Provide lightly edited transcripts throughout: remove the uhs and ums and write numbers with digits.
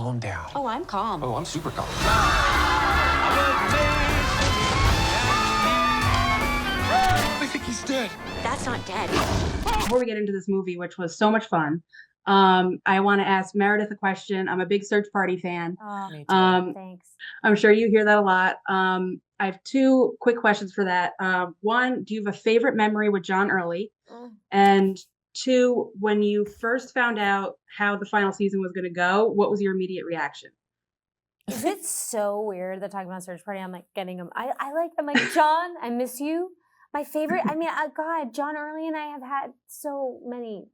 calm down. Oh, I'm calm. Oh, I'm super calm. I think he's dead. That's not dead. Before we get into this movie, which was so much fun, I want to ask Meredith a question. I'm a big Search Party fan. Oh, Me too. thanks. I'm sure you hear that a lot. I have two quick questions for that. One, do you have a favorite memory with John Early? And two, when you first found out how the final season was going to go, what was your immediate reaction? Is it so weird that talking about Search Party, I'm like getting him. I'm like, John, I miss you. My favorite, God, John Early and I have had so many.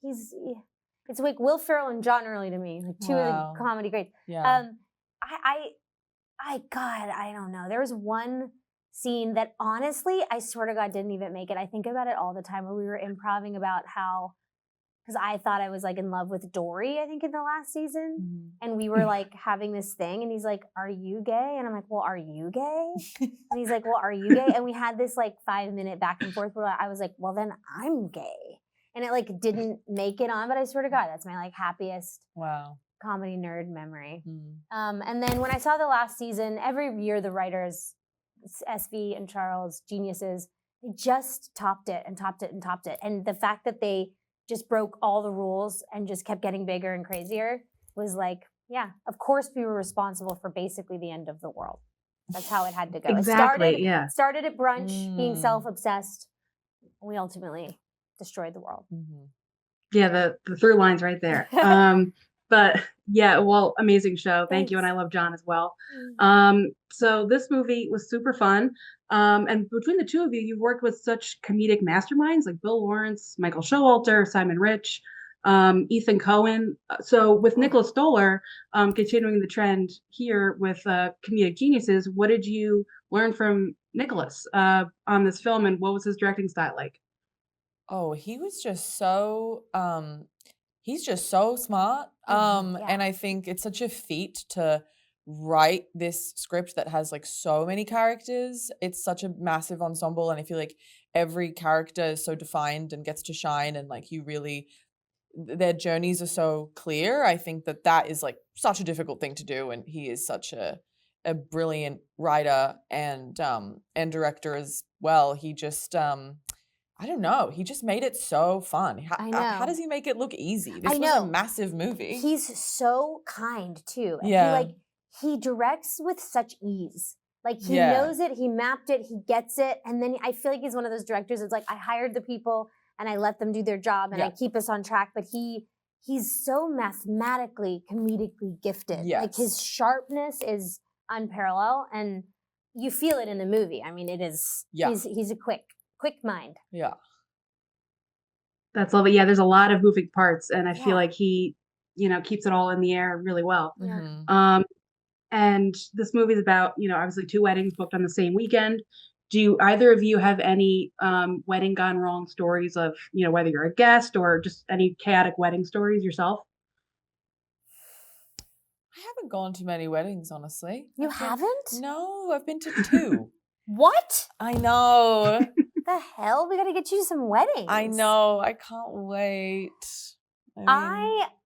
It's like Will Ferrell and John Early to me, like two of the comedy greats. Yeah. I don't know. There was one scene that honestly, I swear to God, didn't even make it. I think about it all the time when we were improvising about how, because I thought I was like in love with Dory, I think in the last season. And we were like having this thing and he's like, are you gay? And I'm like, well, are you gay? And he's like, well, are you gay? And we had this like 5-minute back and forth where I was like, well, then I'm gay. And it like didn't make it on, but I swear to God, that's my like happiest comedy nerd memory. And then when I saw the last season, every year the writers, SV and Charles, geniuses, they just topped it and topped it and topped it. And the fact that they just broke all the rules and just kept getting bigger and crazier was like, yeah, of course we were responsible for basically the end of the world. That's how it had to go. Exactly, It started at brunch, being self-obsessed. We ultimately destroyed the world. Yeah, the through line's right there. But yeah, well, amazing show. Thank you. And I love John as well. So this movie was super fun. And between the two of you, you've worked with such comedic masterminds like Bill Lawrence, Michael Showalter, Simon Rich, Ethan Cohen. So with Nicholas Stoller, continuing the trend here with comedic geniuses, what did you learn from Nicholas on this film and what was his directing style like? Oh, he was just so he's just so smart. And I think it's such a feat to write this script that has like so many characters. It's such a massive ensemble and I feel like every character is so defined and gets to shine and like you really their journeys are so clear. I think that is like such a difficult thing to do and he is such a brilliant writer and director as well. He just I don't know. He just made it so fun. How does he make it look easy? This was a massive movie. He's so kind too. Yeah. He directs with such ease. Like he knows it, he mapped it, he gets it. And then I feel like he's one of those directors. It's like I hired the people and I let them do their job and I keep us on track. But he's so mathematically, comedically gifted. Yes. Like his sharpness is unparalleled and you feel it in the movie. I mean, it is, he's a quick mind. Yeah. That's lovely. Yeah, there's a lot of moving parts and I feel like he, keeps it all in the air really well. And this movie is about, obviously 2 weddings booked on the same weekend. Do either of you have any wedding gone wrong stories of, whether you're a guest or just any chaotic wedding stories yourself? I haven't gone to many weddings, honestly. You haven't? No, I've been to 2. What? I know. The hell? We got to get you some weddings. I know. I can't wait.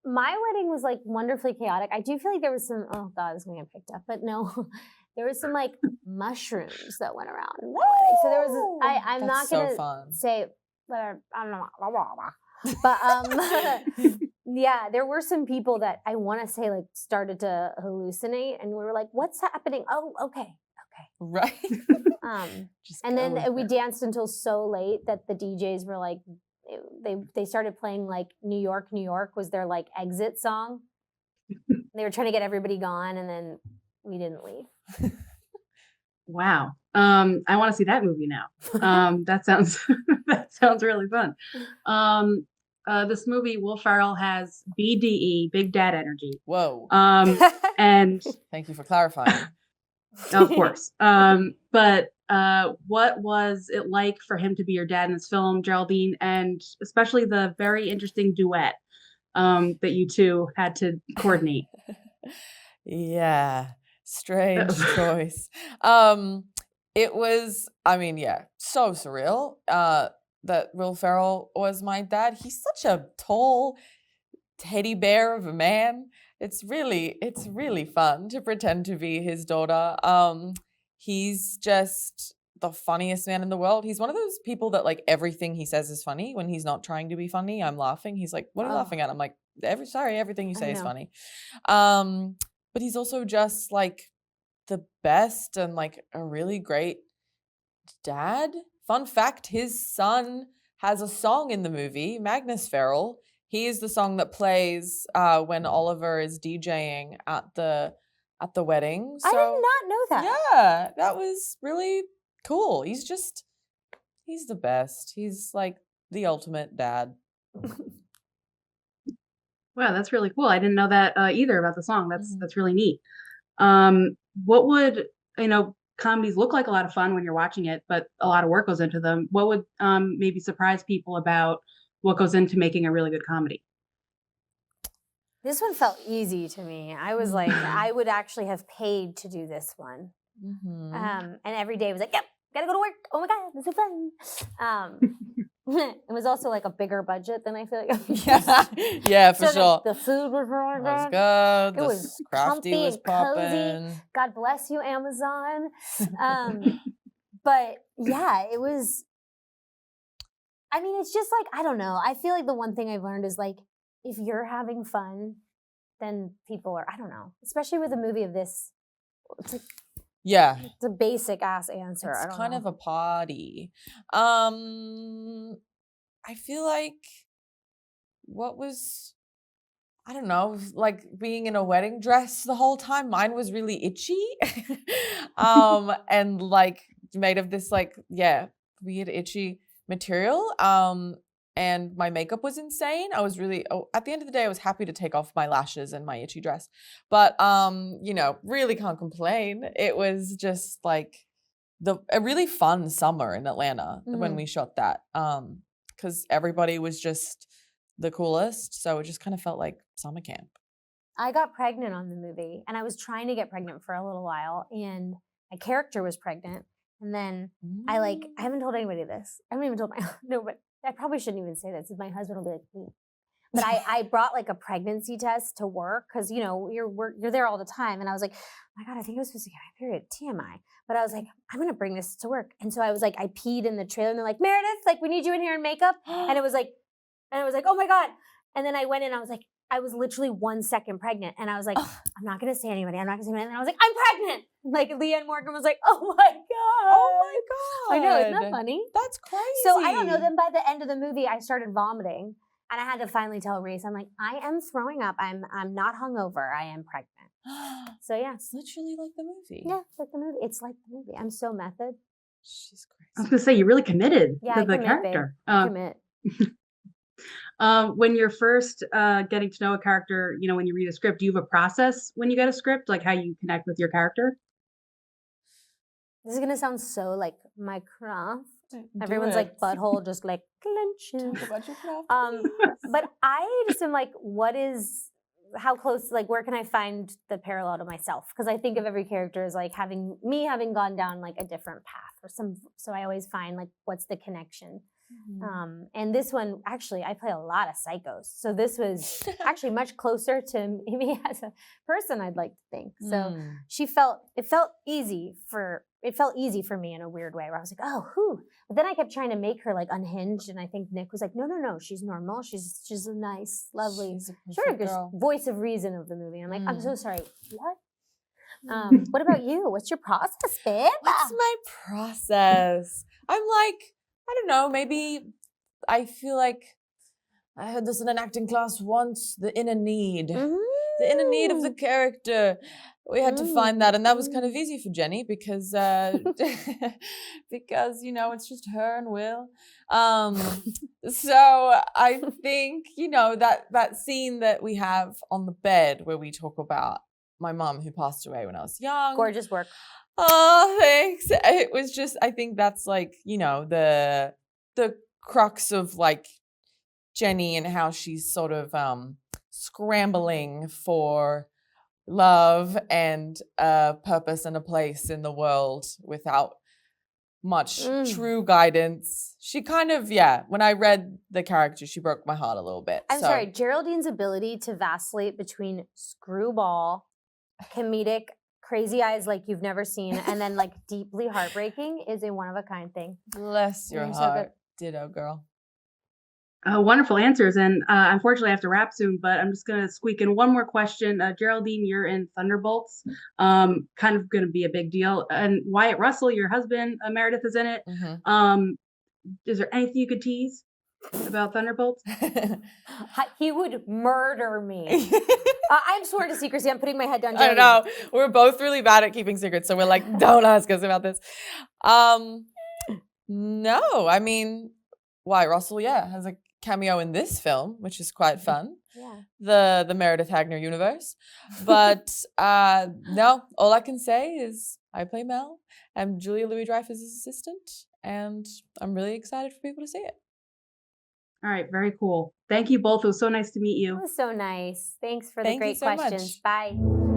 My wedding was like wonderfully chaotic. I do feel like there was some, oh God, this is going to get picked up, but no, there was some like mushrooms that went around in my wedding. So there was, I'm not going to say, but I don't know, but yeah, there were some people that I want to say like started to hallucinate and we were like, what's happening? Oh, okay. Right. And then we danced until so late that the DJs were like, they started playing like New York was their like exit song. They were trying to get everybody gone and then we didn't leave. Wow. I want to see that movie now. That sounds really fun. This movie, Will Ferrell has BDE, Big Dad Energy. Whoa. And thank you for clarifying. Of course. But what was it like for him to be your dad in this film, Geraldine, and especially the very interesting duet that you two had to coordinate? Yeah, strange choice. It was, so surreal that Will Ferrell was my dad. He's such a tall teddy bear of a man. it's really fun to pretend to be his daughter. He's just the funniest man in the world. He's one of those people that like everything he says is funny. When he's not trying to be funny, I'm laughing. He's like, "What are you laughing at?" I'm like, everything you say is funny." But he's also just like the best and like a really great dad. Fun fact, his son has a song in the movie, Magnus Ferrell. He is the song that plays when Oliver is DJing at the wedding. So, I did not know that. yeah, that was really cool. He's the best. He's like the ultimate dad. Wow, that's really cool. I didn't know that either about the song. That's really neat. What would, comedies look like a lot of fun when you're watching it, but a lot of work goes into them. What would maybe surprise people about what goes into making a really good comedy? This one felt easy to me. I was like, I would actually have paid to do this one. And every day was like, yep, gotta go to work. Oh my God, this is fun. It was also like a bigger budget than I feel like. Yeah, for sure. The food was really It was good. good. It was crafty comfy was and cozy. popping. God bless you, Amazon. But yeah, it was. I mean, it's just like, I don't know. I feel like the one thing I've learned is like, if you're having fun, then people are, I don't know, especially with a movie of this. It's like, yeah. It's a basic ass answer. It's kind of a party. I feel like I don't know, like being in a wedding dress the whole time. Mine was really itchy. And like made of this like, weird itchy material. And my makeup was insane. I was really, at the end of the day, I was happy to take off my lashes and my itchy dress. But, really can't complain. It was just like a really fun summer in Atlanta when we shot that. Because everybody was just the coolest. So it just kind of felt like summer camp. I got pregnant on the movie, and I was trying to get pregnant for a little while, and my character was pregnant. And then I haven't told anybody this. I haven't even told but I probably shouldn't even say this. My husband will be like, but I brought like a pregnancy test to work because, you're there all the time. And I was like, oh my God, I think I was supposed to get my period, TMI. But I was like, I'm going to bring this to work. And so I was like, I peed in the trailer and they're like, Meredith, like we need you in here in makeup. And it was like, oh my God. And then I went in, I was like, I was literally 1 second pregnant. And I was like, I'm not going to say anybody. I'm not going to say anything. And I was like, I'm pregnant. Like Leanne Morgan was like, oh my God. Oh my God. I know, isn't that funny? That's crazy. So I don't know. Then by the end of the movie, I started vomiting. And I had to finally tell Reese, I'm like, I am throwing up. I'm not hungover. I am pregnant. So yeah. It's literally like the movie. Yeah, it's like the movie. It's like the movie. I'm so method. She's crazy. I was going to say, you're really committed to the commit, character. Commit. When you're first getting to know a character, when you read a script, do you have a process when you get a script, like how you connect with your character? This is going to sound so like my craft. Everyone's like butthole just like clenching. But I just am like, how close, like where can I find the parallel to myself? Because I think of every character as like having gone down like a different path or so I always find like what's the connection. And this one, actually, I play a lot of psychos. So this was actually much closer to me as a person, I'd like to think. So it felt easy for me in a weird way where I was like, oh, whew. But then I kept trying to make her like unhinged. And I think Nick was like, no, she's normal. She's a nice, lovely, voice of reason of the movie. And I'm like, I'm so sorry. What? What about you? What's your process, babe? What's my process? I'm like, I don't know, maybe I feel like I heard this in an acting class once, the inner need. The inner need of the character. We had to find that, and that was kind of easy for Jenni because it's just her and Will. So I think, that scene that we have on the bed where we talk about my mom who passed away when I was young. Gorgeous work. Oh, thanks. It was just, I think that's like, the crux of like Jenni and how she's sort of scrambling for love and a purpose and a place in the world without much true guidance. She kind of, when I read the character, she broke my heart a little bit. I'm sorry, Geraldine's ability to vacillate between screwball, comedic, crazy eyes like you've never seen, and then like deeply heartbreaking is a one-of-a-kind thing. Bless your heart. Ditto, girl. Wonderful answers. And unfortunately, I have to wrap soon, but I'm just going to squeak in one more question. Geraldine, you're in Thunderbolts. Kind of going to be a big deal. And Wyatt Russell, your husband, Meredith, is in it. Is there anything you could tease about Thunderbolts? He would murder me. I'm sworn to secrecy. I'm putting my head down. I don't know. We're both really bad at keeping secrets, so we're like, don't ask us about this. No, I mean, Wyatt Russell, has a cameo in this film, which is quite fun. The Meredith Hagner universe. But no, all I can say is I play Mel. I'm Julia Louis-Dreyfus' assistant, and I'm really excited for people to see it. All right, very cool. Thank you both. It was so nice to meet you. It was so nice. Thanks for the great so questions. Much. Bye.